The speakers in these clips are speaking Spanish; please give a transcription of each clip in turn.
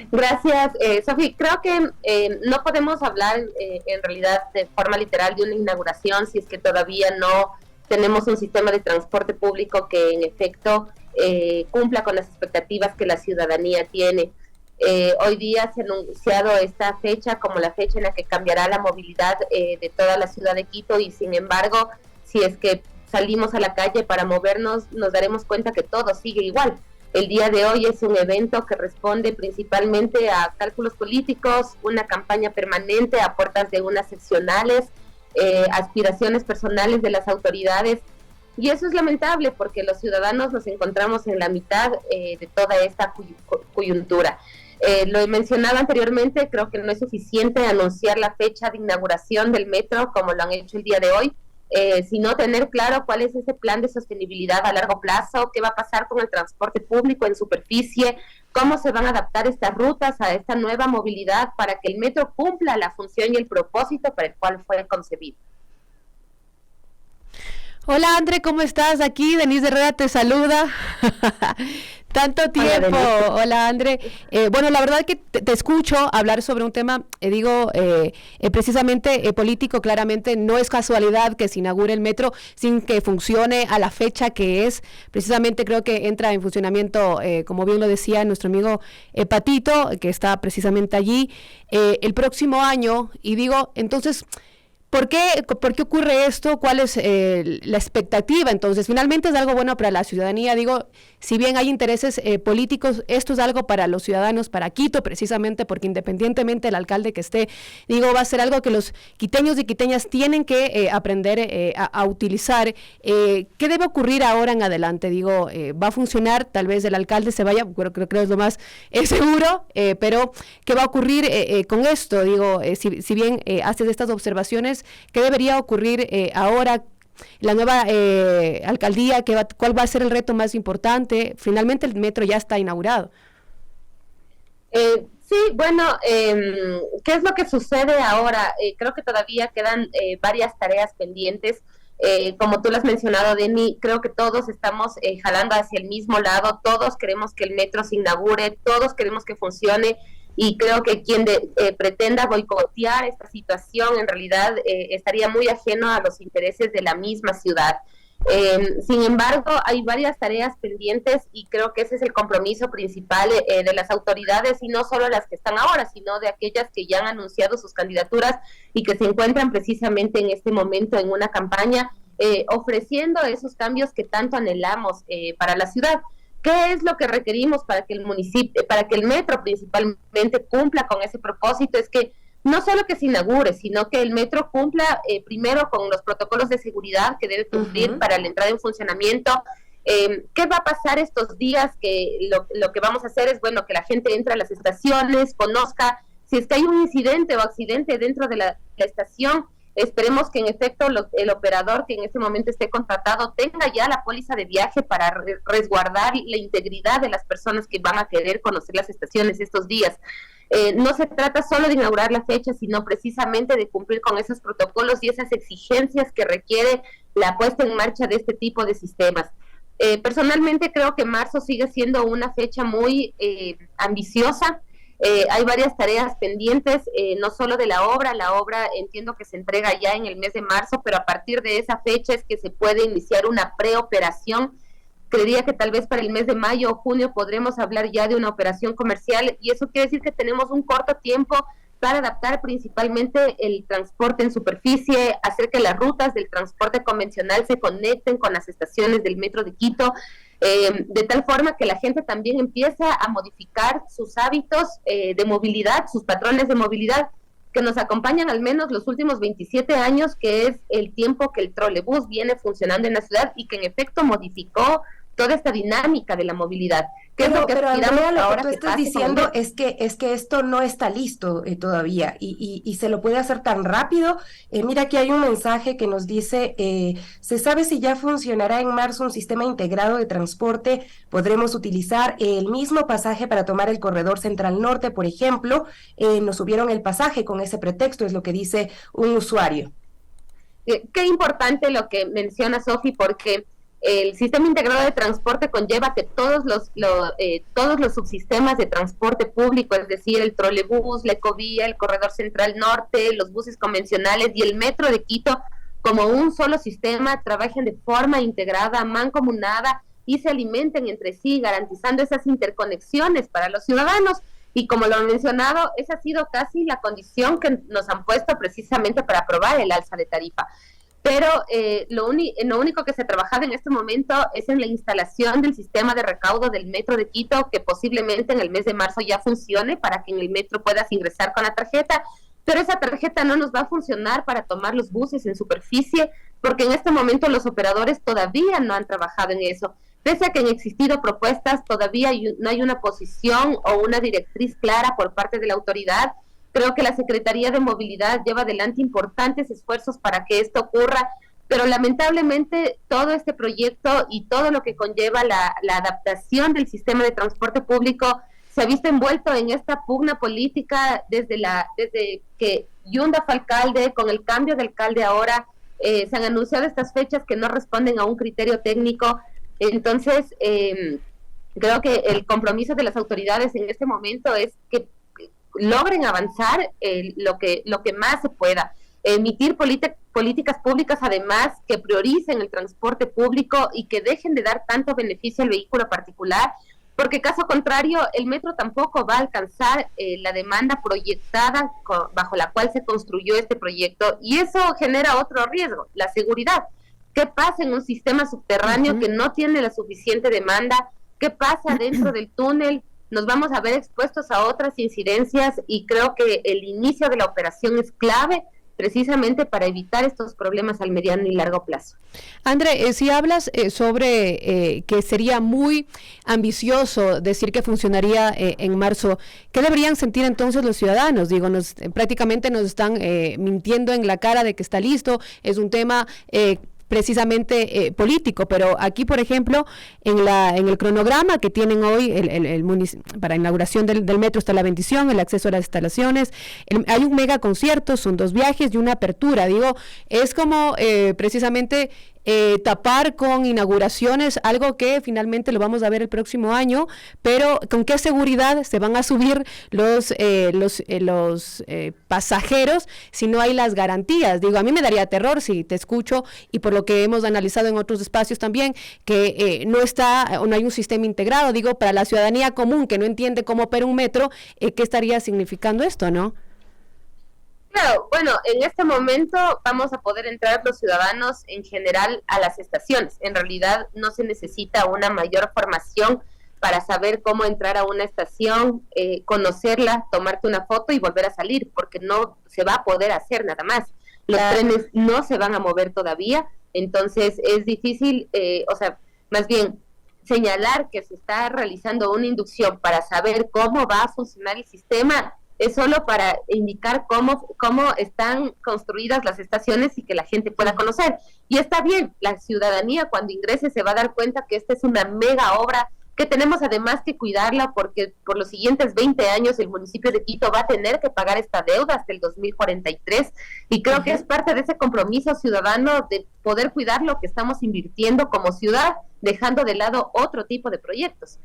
Gracias, Sofi. Creo que no podemos hablar en realidad de forma literal de una inauguración si es que todavía no tenemos un sistema de transporte público que en efecto cumpla con las expectativas que la ciudadanía tiene. Hoy día se ha anunciado esta fecha como la fecha en la que cambiará la movilidad de toda la ciudad de Quito y sin embargo, si es que salimos a la calle para movernos, nos daremos cuenta que todo sigue igual. El día de hoy es un evento que responde principalmente a cálculos políticos, una campaña permanente a puertas de unas seccionales, aspiraciones personales de las autoridades. Y eso es lamentable porque los ciudadanos nos encontramos en la mitad de toda esta coyuntura. Lo he mencionado anteriormente, creo que no es suficiente anunciar la fecha de inauguración del metro como lo han hecho el día de hoy, sino tener claro cuál es ese plan de sostenibilidad a largo plazo, qué va a pasar con el transporte público en superficie, cómo se van a adaptar estas rutas a esta nueva movilidad para que el metro cumpla la función y el propósito para el cual fue concebido. Hola André, ¿cómo estás? Aquí Denise Herrera te saluda. Tanto tiempo. Hola André. Bueno, la verdad que te escucho hablar sobre un tema, precisamente político. Claramente no es casualidad que se inaugure el metro sin que funcione a la fecha que es. Precisamente creo que entra en funcionamiento, como bien lo decía nuestro amigo Patito, que está precisamente allí, el próximo año. Y digo, entonces, ¿por qué ocurre esto? ¿Cuál es la expectativa? Entonces, finalmente es algo bueno para la ciudadanía. Digo, si bien hay intereses políticos, esto es algo para los ciudadanos, para Quito, precisamente porque independientemente del alcalde que esté, digo, va a ser algo que los quiteños y quiteñas tienen que aprender a utilizar. ¿Qué debe ocurrir ahora en adelante? Digo, ¿va a funcionar? Tal vez el alcalde se vaya, creo que es lo más seguro, pero ¿qué va a ocurrir con esto? Digo, si bien haces estas observaciones, ¿qué debería ocurrir ahora? La nueva alcaldía, ¿cuál va a ser el reto más importante? Finalmente el metro ya está inaugurado. Sí, bueno, ¿qué es lo que sucede ahora? Creo que todavía quedan varias tareas pendientes. Como tú lo has mencionado, Denny, creo que todos estamos jalando hacia el mismo lado, todos queremos que el metro se inaugure, todos queremos que funcione y creo que quien pretenda boicotear esta situación en realidad estaría muy ajeno a los intereses de la misma ciudad. Sin embargo, hay varias tareas pendientes y creo que ese es el compromiso principal de las autoridades y no solo las que están ahora, sino de aquellas que ya han anunciado sus candidaturas y que se encuentran precisamente en este momento en una campaña ofreciendo esos cambios que tanto anhelamos para la ciudad. ¿Qué es lo que requerimos para que el municipio, para que el metro principalmente cumpla con ese propósito? Es que no solo que se inaugure, sino que el metro cumpla primero con los protocolos de seguridad que debe cumplir para la entrada en funcionamiento. ¿Qué va a pasar estos días? Que lo que vamos a hacer es, bueno, que la gente entre a las estaciones, conozca si es que hay un incidente o accidente dentro de la estación. Esperemos que en efecto el operador que en este momento esté contratado tenga ya la póliza de viaje para resguardar la integridad de las personas que van a querer conocer las estaciones estos días. No se trata solo de inaugurar la fecha, sino precisamente de cumplir con esos protocolos y esas exigencias que requiere la puesta en marcha de este tipo de sistemas. Personalmente creo que marzo sigue siendo una fecha muy ambiciosa. Hay varias tareas pendientes, no solo de la obra entiendo que se entrega ya en el mes de marzo, pero a partir de esa fecha es que se puede iniciar una preoperación. Creería que tal vez para el mes de mayo o junio podremos hablar ya de una operación comercial y eso quiere decir que tenemos un corto tiempo para adaptar principalmente el transporte en superficie, hacer que las rutas del transporte convencional se conecten con las estaciones del metro de Quito, de tal forma que la gente también empieza a modificar sus hábitos de movilidad, sus patrones de movilidad, que nos acompañan al menos los últimos 27 años, que es el tiempo que el trolebús viene funcionando en la ciudad y que en efecto modificó toda esta dinámica de la movilidad. ¿Qué es lo que Andrea, lo que tú estás diciendo es que esto no está listo todavía y se lo puede hacer tan rápido. Mira que hay un mensaje que nos dice, se sabe si ya funcionará en marzo un sistema integrado de transporte, podremos utilizar el mismo pasaje para tomar el corredor central norte, por ejemplo, nos subieron el pasaje con ese pretexto, es lo que dice un usuario. Qué importante lo que menciona Sofi, porque El sistema integrado de transporte conlleva que todos los subsistemas de transporte público, es decir, el trolebús, la ecovía, el corredor central norte, los buses convencionales y el metro de Quito, como un solo sistema, trabajen de forma integrada, mancomunada y se alimenten entre sí, garantizando esas interconexiones para los ciudadanos. Y como lo he mencionado, esa ha sido casi la condición que nos han puesto precisamente para aprobar el alza de tarifa. Pero lo único que se ha trabajado en este momento es en la instalación del sistema de recaudo del metro de Quito, que posiblemente en el mes de marzo ya funcione para que en el metro puedas ingresar con la tarjeta, pero esa tarjeta no nos va a funcionar para tomar los buses en superficie, porque en este momento los operadores todavía no han trabajado en eso. Pese a que han existido propuestas, todavía no hay una posición o una directriz clara por parte de la autoridad. Creo que la Secretaría de Movilidad lleva adelante importantes esfuerzos para que esto ocurra, pero lamentablemente todo este proyecto y todo lo que conlleva la adaptación del sistema de transporte público se ha visto envuelto en esta pugna política desde que Yunda fue alcalde, con el cambio de alcalde ahora, se han anunciado estas fechas que no responden a un criterio técnico. Entonces, creo que el compromiso de las autoridades en este momento es que logren avanzar lo que más se pueda, emitir políticas públicas además que prioricen el transporte público y que dejen de dar tanto beneficio al vehículo particular, porque caso contrario el metro tampoco va a alcanzar la demanda proyectada bajo la cual se construyó este proyecto, y eso genera otro riesgo, la seguridad. ¿Qué pasa en un sistema subterráneo que no tiene la suficiente demanda? ¿Qué pasa dentro del túnel? Nos vamos a ver expuestos a otras incidencias, y creo que el inicio de la operación es clave precisamente para evitar estos problemas al mediano y largo plazo. André, si hablas sobre que sería muy ambicioso decir que funcionaría en marzo, ¿qué deberían sentir entonces los ciudadanos? Digo, prácticamente nos están mintiendo en la cara de que está listo, es un tema precisamente político, pero aquí, por ejemplo, en el cronograma que tienen hoy para inauguración del metro está la bendición, el acceso a las instalaciones, hay un mega concierto, son 2 viajes y una apertura. Digo, es como precisamente tapar con inauguraciones algo que finalmente lo vamos a ver el próximo año, pero ¿con qué seguridad se van a subir los pasajeros si no hay las garantías? Digo, a mí me daría terror si te escucho, y por lo que hemos analizado en otros espacios también, que no hay un sistema integrado. Digo, para la ciudadanía común que no entiende cómo opera un metro, ¿qué estaría significando esto, no? Claro, bueno, en este momento vamos a poder entrar los ciudadanos en general a las estaciones. En realidad no se necesita una mayor formación para saber cómo entrar a una estación, conocerla, tomarte una foto y volver a salir, porque no se va a poder hacer nada más. Los trenes no se van a mover todavía, entonces es difícil, más bien señalar que se está realizando una inducción para saber cómo va a funcionar el sistema. Es solo para indicar cómo están construidas las estaciones y que la gente pueda conocer. Y está bien, la ciudadanía cuando ingrese se va a dar cuenta que esta es una mega obra, que tenemos además que cuidarla, porque por los siguientes 20 años el municipio de Quito va a tener que pagar esta deuda hasta el 2043, y creo que es parte de ese compromiso ciudadano de poder cuidar lo que estamos invirtiendo como ciudad, dejando de lado otro tipo de proyectos.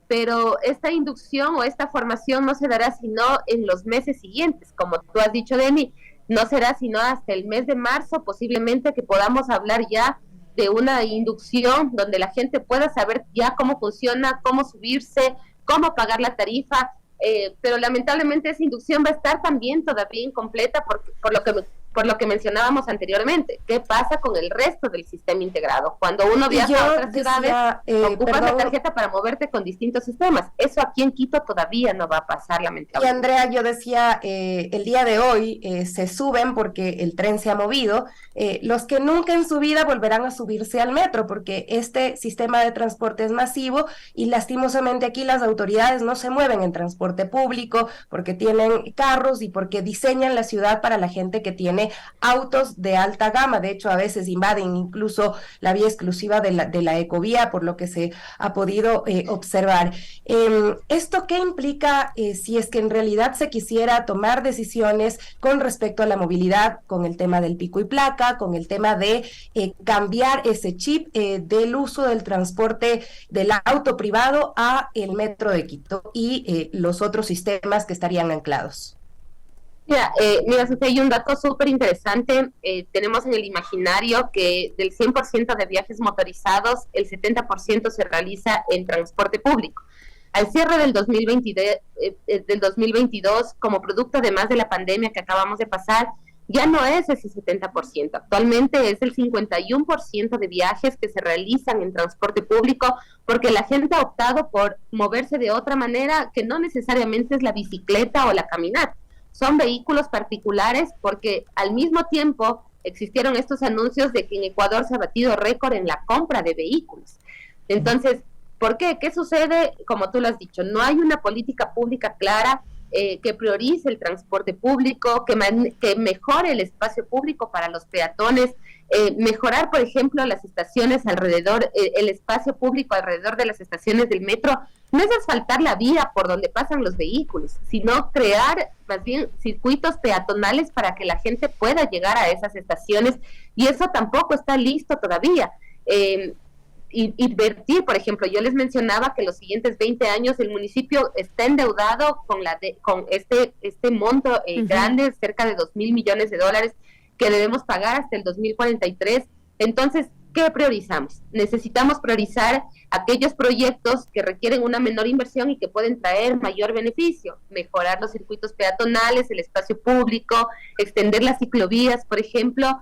Pero esta inducción o esta formación no se dará sino en los meses siguientes, como tú has dicho, Deni, no será sino hasta el mes de marzo, posiblemente, que podamos hablar ya de una inducción donde la gente pueda saber ya cómo funciona, cómo subirse, cómo pagar la tarifa, pero lamentablemente esa inducción va a estar también todavía incompleta por lo que mencionábamos anteriormente. ¿Qué pasa con el resto del sistema integrado? Cuando uno viaja a otras ciudades, ocupas la tarjeta para moverte con distintos sistemas. Eso aquí en Quito todavía no va a pasar, lamentablemente. Y Andrea, yo decía, el día de hoy se suben porque el tren se ha movido. Los que nunca en su vida volverán a subirse al metro, porque este sistema de transporte es masivo y lastimosamente aquí las autoridades no se mueven en transporte público porque tienen carros y porque diseñan la ciudad para la gente que tiene tiene autos de alta gama. De hecho, a veces invaden incluso la vía exclusiva de la ecovía, por lo que se ha podido observar. ¿Esto qué implica si es que en realidad se quisiera tomar decisiones con respecto a la movilidad, con el tema del pico y placa, con el tema de cambiar ese chip del uso del transporte del auto privado a el metro de Quito y los otros sistemas que estarían anclados? Mira, Sofía, hay un dato súper interesante. Tenemos en el imaginario que del 100% de viajes motorizados, el 70% se realiza en transporte público. Al cierre del 2022, como producto además de la pandemia que acabamos de pasar, ya no es ese 70%. Actualmente es el 51% de viajes que se realizan en transporte público porque la gente ha optado por moverse de otra manera que no necesariamente es la bicicleta o la caminata. Son vehículos particulares porque al mismo tiempo existieron estos anuncios de que en Ecuador se ha batido récord en la compra de vehículos. Entonces, ¿por qué? ¿Qué sucede? Como tú lo has dicho, no hay una política pública clara que priorice el transporte público, que mejore el espacio público para los peatones, mejorar, por ejemplo, las estaciones alrededor, el espacio público alrededor de las estaciones del metro. No es asfaltar la vía por donde pasan los vehículos, sino crear más bien circuitos peatonales para que la gente pueda llegar a esas estaciones, y eso tampoco está listo todavía. Invertir, por ejemplo, yo les mencionaba que los siguientes 20 años el municipio está endeudado con este monto grande, cerca de 2.000 millones de dólares que debemos pagar hasta el 2043. Entonces, ¿qué priorizamos? Necesitamos priorizar aquellos proyectos que requieren una menor inversión y que pueden traer mayor beneficio, mejorar los circuitos peatonales, el espacio público, extender las ciclovías, por ejemplo,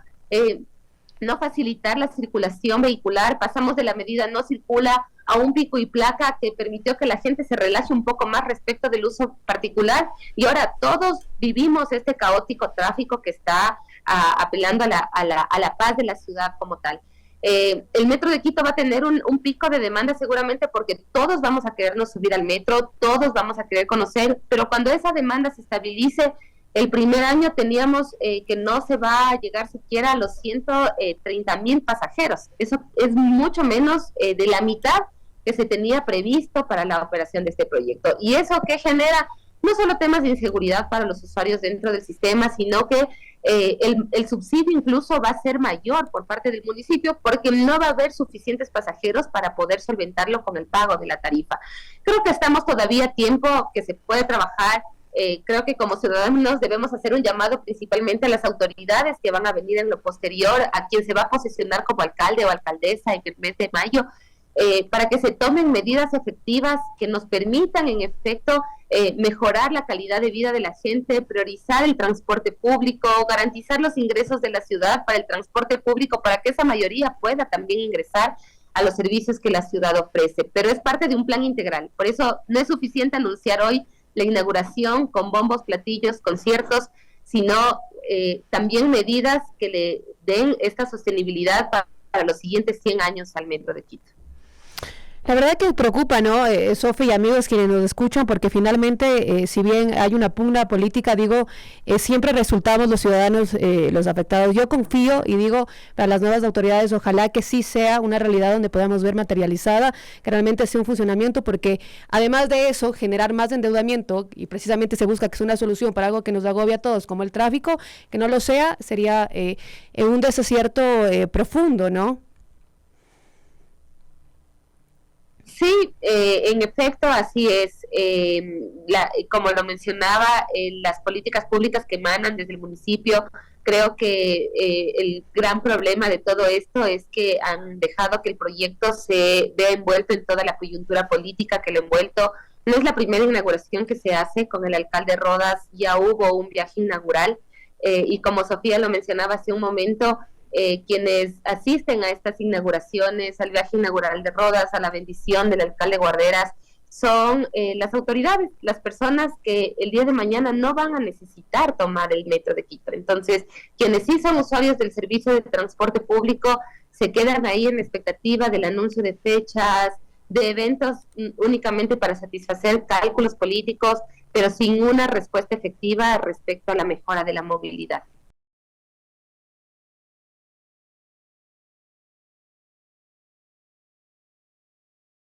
no facilitar la circulación vehicular. Pasamos de la medida no circula a un pico y placa que permitió que la gente se relaje un poco más respecto del uso particular, y ahora todos vivimos este caótico tráfico que está apelando a la paz de la ciudad como tal. El metro de Quito va a tener un pico de demanda seguramente porque todos vamos a querernos subir al metro, todos vamos a querer conocer, pero cuando esa demanda se estabilice, el primer año teníamos que no se va a llegar siquiera a los 130,000 pasajeros. Eso es mucho menos de la mitad que se tenía previsto para la operación de este proyecto. Y eso que genera no solo temas de inseguridad para los usuarios dentro del sistema, sino que el subsidio incluso va a ser mayor por parte del municipio porque no va a haber suficientes pasajeros para poder solventarlo con el pago de la tarifa. Creo que estamos todavía a tiempo, que se puede trabajar. Creo que como ciudadanos debemos hacer un llamado principalmente a las autoridades que van a venir en lo posterior, a quien se va a posicionar como alcalde o alcaldesa en el mes de mayo, para que se tomen medidas efectivas que nos permitan en efecto mejorar la calidad de vida de la gente, priorizar el transporte público, garantizar los ingresos de la ciudad para el transporte público, para que esa mayoría pueda también ingresar a los servicios que la ciudad ofrece. Pero es parte de un plan integral. Por eso no es suficiente anunciar hoy la inauguración con bombos, platillos, conciertos, sino también medidas que le den esta sostenibilidad para los siguientes 100 años al metro de Quito. La verdad que preocupa, ¿no, Sofía y amigos quienes nos escuchan? Porque finalmente, si bien hay una pugna política, digo, siempre resultamos los ciudadanos los afectados. Yo confío y digo, para las nuevas autoridades, ojalá que sí sea una realidad donde podamos ver materializada, que realmente sea un funcionamiento, porque además de eso, generar más endeudamiento, y precisamente se busca que sea una solución para algo que nos agobia a todos, como el tráfico, que no lo sea, sería un desacierto profundo, ¿no? Sí, en efecto, así es. Como lo mencionaba, las políticas públicas que emanan desde el municipio, creo que el gran problema de todo esto es que han dejado que el proyecto se vea envuelto en toda la coyuntura política que lo ha envuelto. No es la primera inauguración que se hace con el alcalde Rodas, ya hubo un viaje inaugural, y como Sofía lo mencionaba hace un momento, quienes asisten a estas inauguraciones, al viaje inaugural de Rodas, a la bendición del alcalde Guarderas, son las autoridades, las personas que el día de mañana no van a necesitar tomar el metro de Quito. Entonces, quienes sí son usuarios del servicio de transporte público se quedan ahí en la expectativa del anuncio de fechas, de eventos únicamente para satisfacer cálculos políticos, pero sin una respuesta efectiva respecto a la mejora de la movilidad.